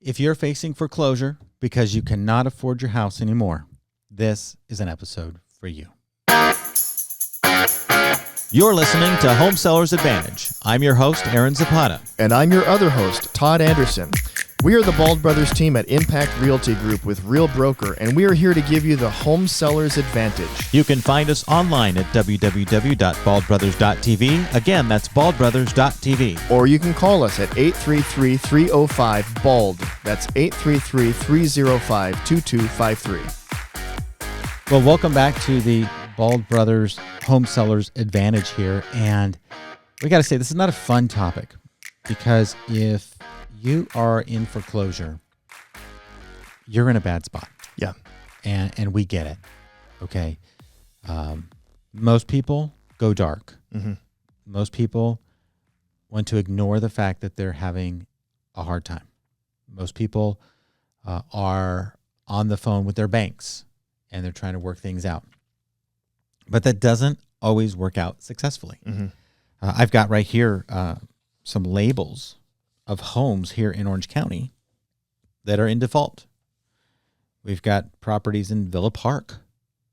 If you're facing foreclosure because you cannot afford your house anymore, this is an episode for you. You're listening to Home Sellers Advantage. I'm your host, Aaron Zapata. And I'm your other host, Todd Anderson. We are the Bald Brothers team at Impact Realty Group with Real Broker, and we are here to give you the Home Sellers Advantage. You can find us online at www.baldbrothers.tv. Again, that's baldbrothers.tv. Or you can call us at 833-305-BALD. That's 833-305-2253. Well, welcome back to the Bald Brothers Home Sellers Advantage here. And we got to say, this is not a fun topic because if you are in foreclosure, you're in a bad spot. Yeah. And we get it. Okay. Most people go dark. Mm-hmm. Most people want to ignore the fact that they're having a hard time. Most people are on the phone with their banks and they're trying to work things out. But that doesn't always work out successfully. Mm-hmm. I've got right here some labels of homes here in Orange County that are in default. We've got properties in Villa Park.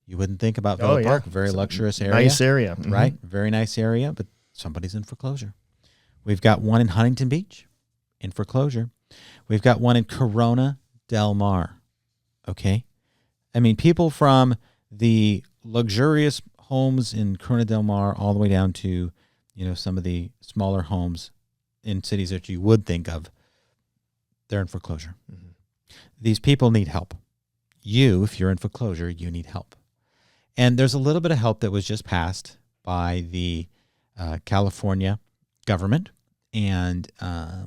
You wouldn't think about Villa Park, very luxurious area. Nice area. Right? Very nice area, but somebody's in foreclosure. We've got one in Huntington Beach in foreclosure. We've got one in Corona Del Mar. Okay? I mean, people from the luxurious homes in Corona Del Mar all the way down to, some of the smaller homes in cities that you would think of, they're in foreclosure. Mm-hmm. These people need help. You, if you're in foreclosure, you need help. And there's a little bit of help that was just passed by the California government. And we're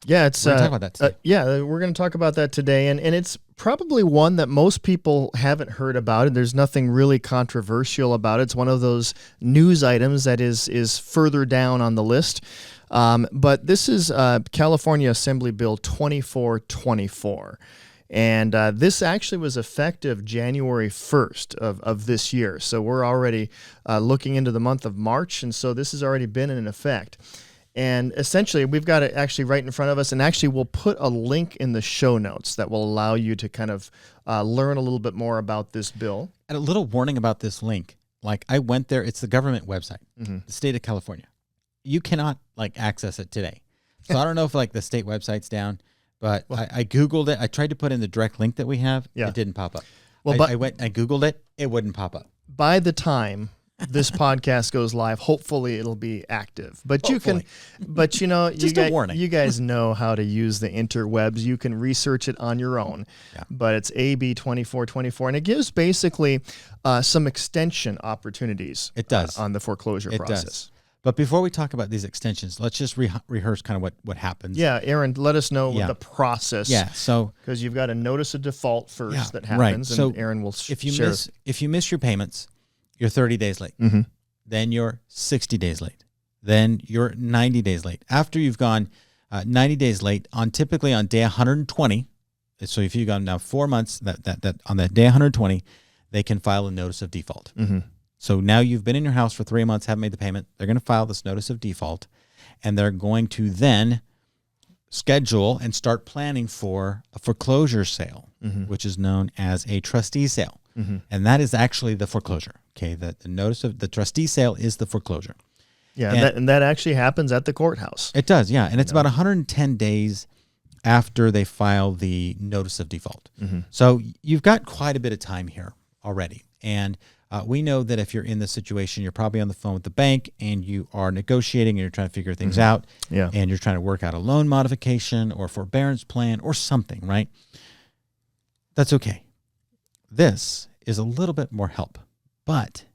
going to talk about that today. We're going to talk about that today. And it's probably one that most people haven't heard about. And there's nothing really controversial about it. It's one of those news items that is further down on the list. But this is California Assembly Bill 2424. And this actually was effective January 1st of this year. So we're already looking into the month of March. And so this has already been in effect. And essentially, we've got it actually right in front of us. And actually, we'll put a link in the show notes that will allow you to kind of learn a little bit more about this bill. And a little warning about this link. Like, I went there. It's the government website, the state of California. You cannot access it today. So I don't know if the state website's down, but I Googled it. I tried to put in the direct link that we have. Yeah. It didn't pop up. Well, I Googled it. It wouldn't pop up. By the time this podcast goes live, hopefully it'll be active. But hopefully. You guys know how to use the interwebs. You can research it on your own. Yeah. But it's AB2424, and it gives basically some extension opportunities. It does on the foreclosure process. Does. But before we talk about these extensions, let's just rehearse kind of what happens. Yeah, Aaron, let us know the process. Yeah, so because you've got a notice of default first that happens, right. And so Aaron will if you miss your payments, you're 30 days late. Mm-hmm. Then you're 60 days late. Then you're 90 days late. After you've gone 90 days late, typically on day 120. So if you've gone now 4 months, that on that day 120, they can file a notice of default. Mm-hmm. So now you've been in your house for 3 months, haven't made the payment. They're going to file this notice of default, and they're going to then schedule and start planning for a foreclosure sale, which is known as a trustee sale. Mm-hmm. And that is actually the foreclosure. Okay, the notice of the trustee sale is the foreclosure. Yeah, and that actually happens at the courthouse. It does, yeah. And it's about 110 days after they file the notice of default. Mm-hmm. So you've got quite a bit of time here already. And we know that if you're in this situation, you're probably on the phone with the bank and you are negotiating and you're trying to figure things out. Yeah. And you're trying to work out a loan modification or forbearance plan or something, right? That's okay. This is a little bit more help, but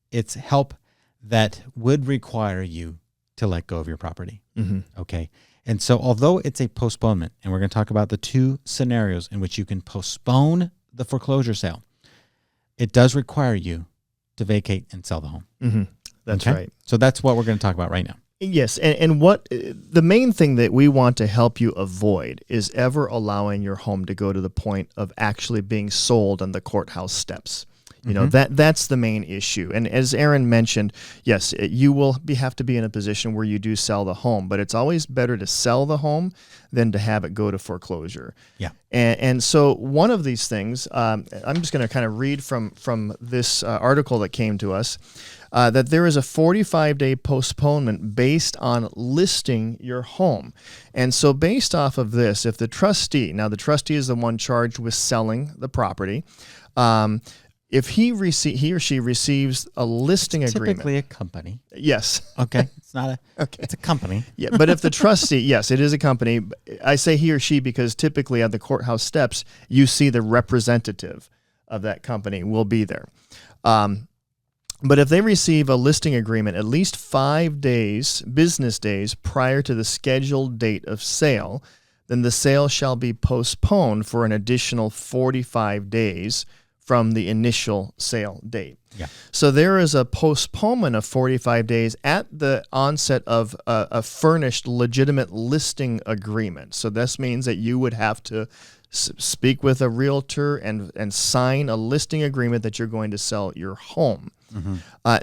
it's help that would require you to let go of your property. Mm-hmm. Okay. And so although it's a postponement, and we're going to talk about the two scenarios in which you can postpone the foreclosure sale, it does require you to vacate and sell the home. Mm-hmm. That's right. So that's what we're going to talk about right now. Yes, and what the main thing that we want to help you avoid is ever allowing your home to go to the point of actually being sold on the courthouse steps. You know, that's the main issue. And as Aaron mentioned, yes, you will have to be in a position where you do sell the home, but it's always better to sell the home than to have it go to foreclosure. Yeah. And so one of these things, I'm just going to kind of read from this article that came to us, that there is a 45-day postponement based on listing your home. And so based off of this, if the trustee is the one charged with selling the property, if he or she receives a listing agreement. Typically a company. Yes. Okay. It's not it's a company. Yeah, but if the trustee, yes, it is a company. I say he or she because typically at the courthouse steps, you see the representative of that company will be there. But if they receive a listing agreement at least 5 business days prior to the scheduled date of sale, then the sale shall be postponed for an additional 45 days from the initial sale date. Yeah. So there is a postponement of 45 days at the onset of a furnished legitimate listing agreement. So this means that you would have to speak with a realtor and sign a listing agreement that you're going to sell your home.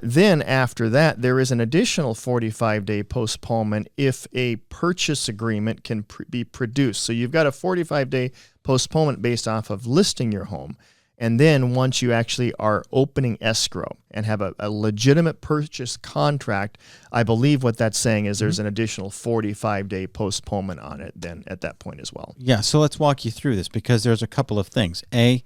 Then after that, there is an additional 45-day postponement if a purchase agreement can be produced. So you've got a 45-day postponement based off of listing your home. And then once you actually are opening escrow and have a legitimate purchase contract, I believe what that's saying is there's an additional 45-day postponement on it then at that point as well. Yeah, so let's walk you through this because there's a couple of things. A,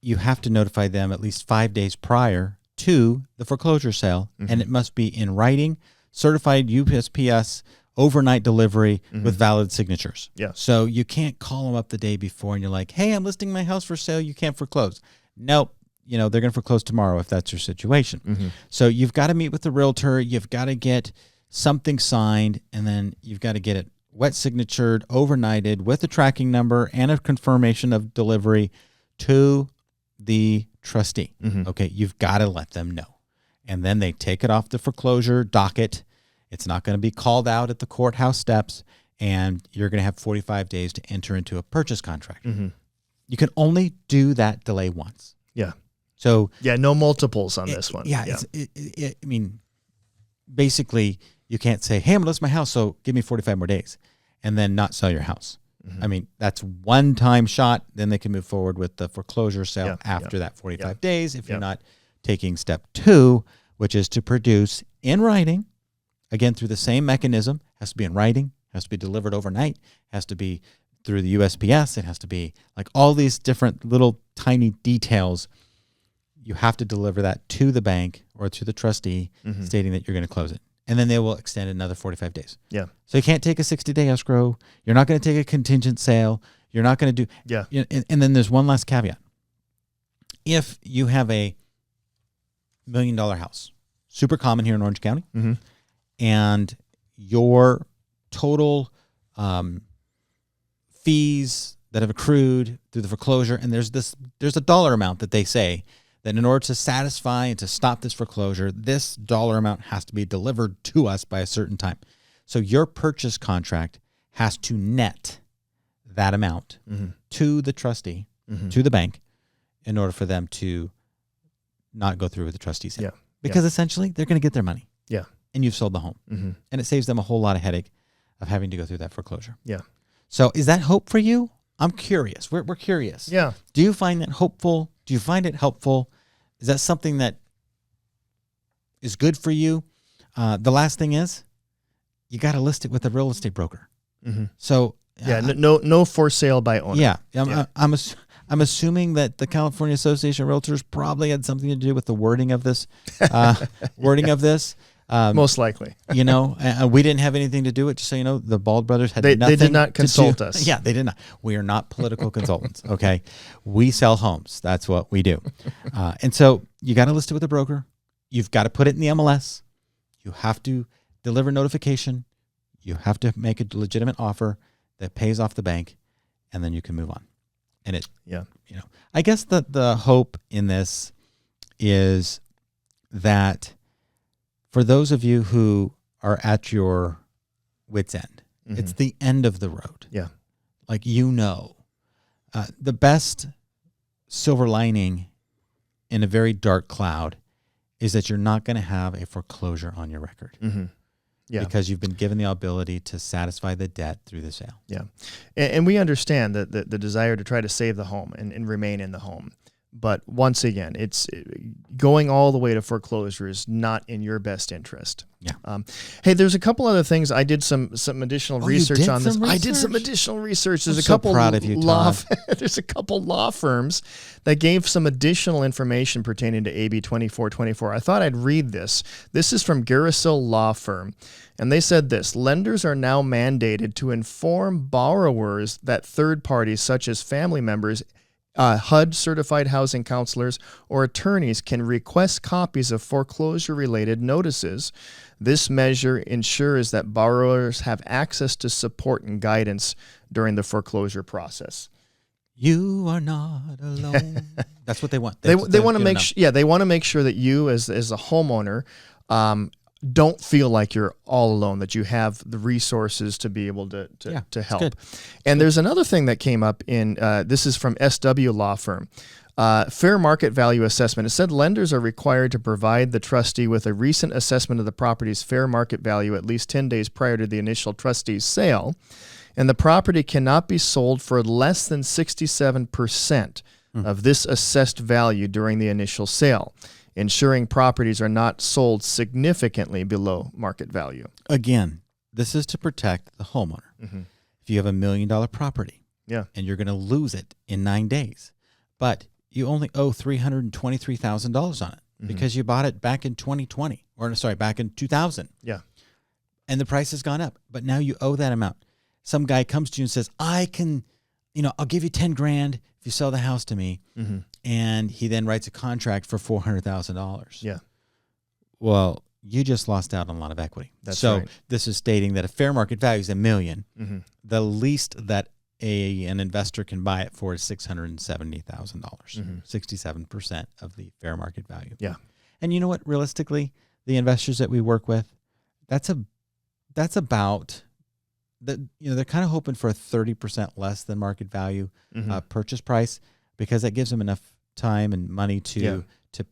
you have to notify them at least 5 days prior to the foreclosure sale, and it must be in writing, certified USPS, overnight delivery with valid signatures. Yeah. So you can't call them up the day before and you're like, hey, I'm listing my house for sale. You can't foreclose. Nope. You know, they're going to foreclose tomorrow if that's your situation. So you've got to meet with the realtor. You've got to get something signed, and then you've got to get it wet signatured, overnighted with a tracking number and a confirmation of delivery to the trustee. Okay. You've got to let them know. And then they take it off the foreclosure docket. It's not going to be called out at the courthouse steps, and you're going to have 45 days to enter into a purchase contract. You can only do that delay once. Yeah. So yeah, no multiples on this one. Yeah. I mean, basically, you can't say, hey, I'm going to list my house, so give me 45 more days, and then not sell your house. I mean, that's one-time shot. Then they can move forward with the foreclosure sale after that 45 days if you're not taking step 2, which is to produce in writing. Again, through the same mechanism, has to be in writing, has to be delivered overnight, has to be through the USPS, it has to be like all these different little tiny details. You have to deliver that to the bank or to the trustee stating that you're going to close it. And then they will extend another 45 days. Yeah. So you can't take a 60-day escrow. You're not going to take a contingent sale. You're not going to do. Yeah. And then there's one last caveat. If you have a $1 million house, super common here in Orange County, and your total fees that have accrued through the foreclosure, and there's a dollar amount that they say that in order to satisfy and to stop this foreclosure, this dollar amount has to be delivered to us by a certain time. So your purchase contract has to net that amount to the trustee, to the bank, in order for them to not go through with the trustee sale. Yeah. Because essentially they're going to get their money. Yeah. And you've sold the home. And it saves them a whole lot of headache of having to go through that foreclosure. Yeah. So is that hope for you? I'm curious. We're curious. Yeah. Do you find that hopeful? Do you find it helpful? Is that something that is good for you? The last thing is you got to list it with a real estate broker. So no for sale by owner. Yeah. I'm assuming that the California Association of Realtors probably had something to do with the wording of this. Most likely. You know, we didn't have anything to do with it. Just so you know, the Bald brothers had nothing. They did not consult us. Yeah, they did not. We are not political consultants. Okay, we sell homes. That's what we do. And so you got to list it with a broker. You've got to put it in the MLS. You have to deliver notification. You have to make a legitimate offer that pays off the bank, and then you can move on. And I guess the hope in this is that for those of you who are at your wit's end, it's the end of the road. Yeah. Like, the best silver lining in a very dark cloud is that you're not going to have a foreclosure on your record. Mm-hmm. Yeah. Because you've been given the ability to satisfy the debt through the sale. Yeah. And we understand that the desire to try to save the home and remain in the home. But once again, it's going all the way to foreclosure is not in your best interest. Yeah. Hey, there's a couple other things. I did some additional research on this. I did some additional research. There's I'm a couple so proud of you, Todd. There's a couple law firms that gave some additional information pertaining to AB2424. I thought I'd read this. This is from Garrisil Law Firm. And they said this: lenders are now mandated to inform borrowers that third parties such as family members, HUD certified housing counselors, or attorneys can request copies of foreclosure-related notices. This measure ensures that borrowers have access to support and guidance during the foreclosure process. You are not alone. That's what they want. They want to make they want to make sure that you as a homeowner don't feel like you're all alone, that you have the resources to be able to help. Good. And there's another thing that came up in, this is from SW Law Firm, fair market value assessment. It said lenders are required to provide the trustee with a recent assessment of the property's fair market value at least 10 days prior to the initial trustee's sale. And the property cannot be sold for less than 67% of this assessed value during the initial sale, ensuring properties are not sold significantly below market value. Again, this is to protect the homeowner. Mm-hmm. If you have $1 million property, yeah, and you're going to lose it in 9 days, but you only owe $323,000 on it because you bought it back in 2020, or sorry, back in 2000. Yeah, and the price has gone up, but now you owe that amount. Some guy comes to you and says, "I can, I'll give you $10,000 if you sell the house to me." Mm-hmm. And he then writes a contract for $400,000. Yeah. Well, you just lost out on a lot of equity. That's so right. This is stating that a fair market value is $1 million. Mm-hmm. The least that an investor can buy it for is $670,000, 67% of the fair market value. Yeah. And you know what? Realistically, the investors that we work with, that's about that. They're kind of hoping for a 30% less than market value purchase price, because that gives them enough time and money to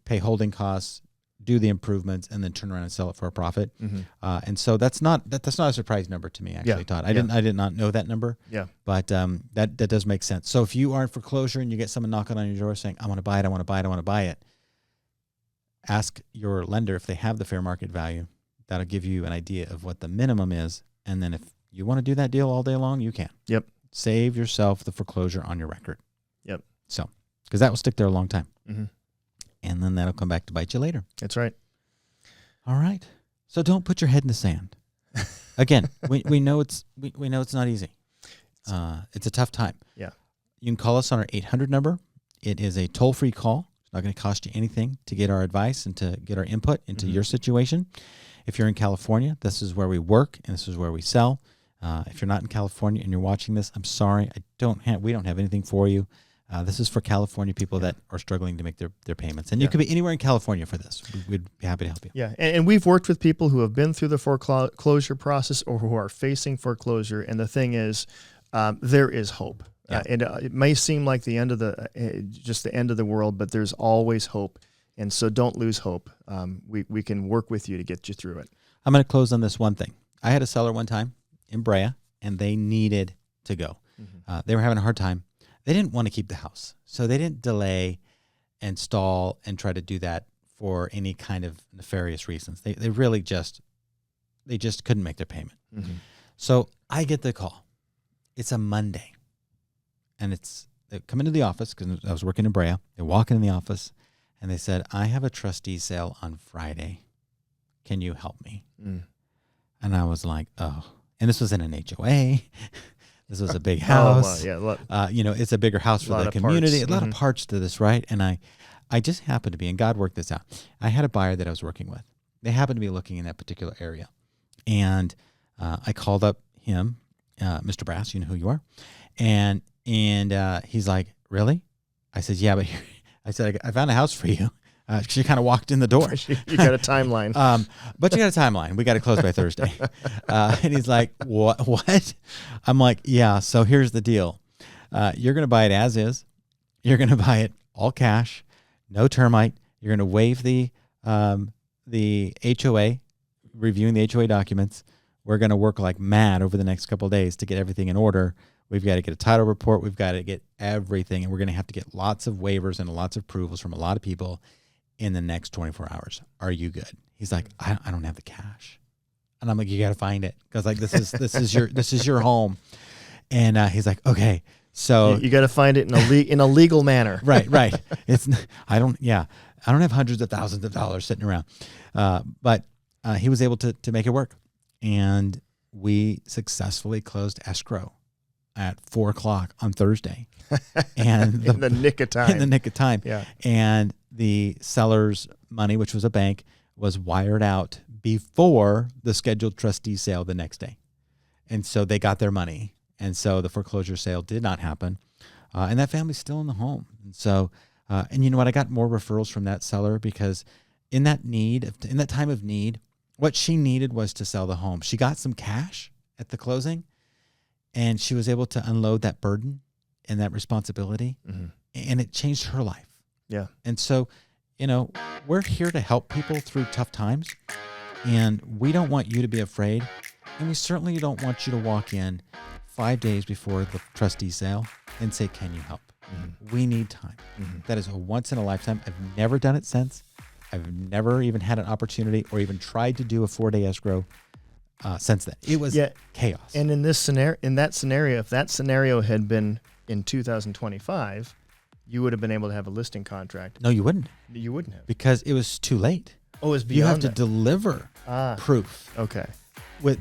pay holding costs, do the improvements, and then turn around and sell it for a profit. Mm-hmm. And so that's not a surprise number to me, actually, Todd. I did not know that number. Yeah. But that does make sense. So if you are in foreclosure and you get someone knocking on your door saying, "I want to buy it, I want to buy it, I want to buy it," ask your lender if they have the fair market value. That'll give you an idea of what the minimum is. And then if you want to do that deal all day long, you can. Yep. Save yourself the foreclosure on your record. Yep. So, because that will stick there a long time. Mm-hmm. And then that'll come back to bite you later. That's right. All right. So don't put your head in the sand. Again, we know it's not easy. It's a tough time. Yeah. You can call us on our 800 number. It is a toll-free call. It's not going to cost you anything to get our advice and to get our input into your situation. If you're in California, this is where we work and this is where we sell. If you're not in California and you're watching this, I'm sorry. We don't have anything for you. This is for California people that are struggling to make their payments. And you could be anywhere in California for this. We'd be happy to help you. Yeah, and we've worked with people who have been through the foreclosure process or who are facing foreclosure. And the thing is, there is hope. Yeah. It may seem like the end of the end of the world, but there's always hope. And so don't lose hope. We can work with you to get you through it. I'm going to close on this one thing. I had a seller one time in Brea, and they needed to go. Mm-hmm. They were having a hard time. They didn't want to keep the house, so they didn't delay and stall and try to do that for any kind of nefarious reasons. They really just couldn't make their payment. Mm-hmm. So I get the call. It's a Monday, and they come into the office because I was working in Brea. They walk in the office, and they said, "I have a trustee sale on Friday. Can you help me?" Mm. And I was like, "Oh." And this was in an HOA. This was a big house. It's a bigger house for the community. A lot of parts to this, right? And I just happened to be, and God worked this out. I had a buyer that I was working with. They happened to be looking in that particular area. And I called up him, Mr. Brass, you know who you are. And he's like, "Really?" I said, "Yeah, but I said, I found a house for you." She kind of walked in the door. You got a timeline. But you got a timeline. We got to close by Thursday. And he's like, what? I'm like, yeah, so here's the deal. You're going to buy it as is. You're going to buy it all cash. no termite. You're going to waive the HOA, reviewing the HOA documents. We're going to work like mad over the next couple of days to get everything in order. We've got to get a title report. We've got to get everything. And we're going to have to get lots of waivers and lots of approvals from a lot of people in the next 24 hours. Are you good? He's like, I don't have the cash. And I'm like, you got to find it. Cause like, this is your home. And he's like, okay. So you got to find it in a legal manner. Right. I don't have hundreds of thousands of dollars sitting around. But he was able to make it work. And we successfully closed escrow at 4:00 on Thursday. And in the nick of time. In the nick of time. Yeah. And the seller's money, which was a bank, was wired out before the scheduled trustee sale the next day. And so they got their money. And so the foreclosure sale did not happen. And that family's still in the home. And so, and you know what? I got more referrals from that seller because in that time of need, what she needed was to sell the home. She got some cash at the closing and she was able to unload that burden and that responsibility. Mm-hmm. And it changed her life. Yeah. And so, we're here to help people through tough times. And we don't want you to be afraid. And we certainly don't want you to walk in 5 days before the trustee sale and say, can you help? Mm-hmm. We need time. Mm-hmm. That is a once in a lifetime. I've never done it since. I've never even had an opportunity or even tried to do a 4-day escrow since then. It was chaos. And in that scenario, if that scenario had been in 2025, you would have been able to have a listing contract. No, you wouldn't. You wouldn't have. Because it was too late. Oh, it's beyond You have to that. Deliver proof. Okay.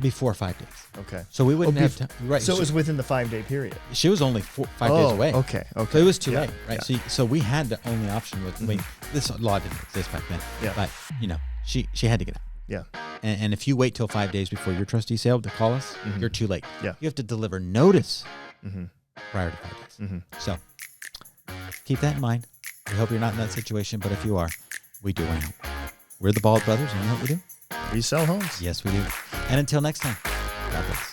Before 5 days. Okay. So we wouldn't have to. Right. So it was within the 5-day period. She was only 5 days away. Okay. So it was too late, right? Yeah. So we had the only option was, this law didn't exist back then. Yeah. But, she had to get out. Yeah. And if you wait till 5 days before your trustee sale to call us, you're too late. Yeah. You have to deliver notice prior to 5 days. Mm-hmm. So keep that in mind. We hope you're not in that situation, but if you are, we do want to help. We're the Bald Brothers, and you know what we do? We sell homes. Yes, we do. And until next time, God bless.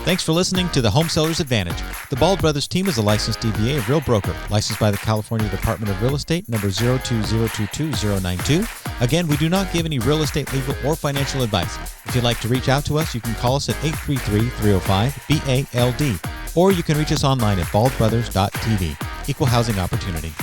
Thanks for listening to the Home Sellers Advantage. The Bald Brothers team is a licensed DBA of Real Broker, licensed by the California Department of Real Estate, number 020222092. Again, we do not give any real estate, legal, or financial advice. If you'd like to reach out to us, you can call us at 833-305-BALD, or you can reach us online at baldbrothers.tv. Equal housing opportunity.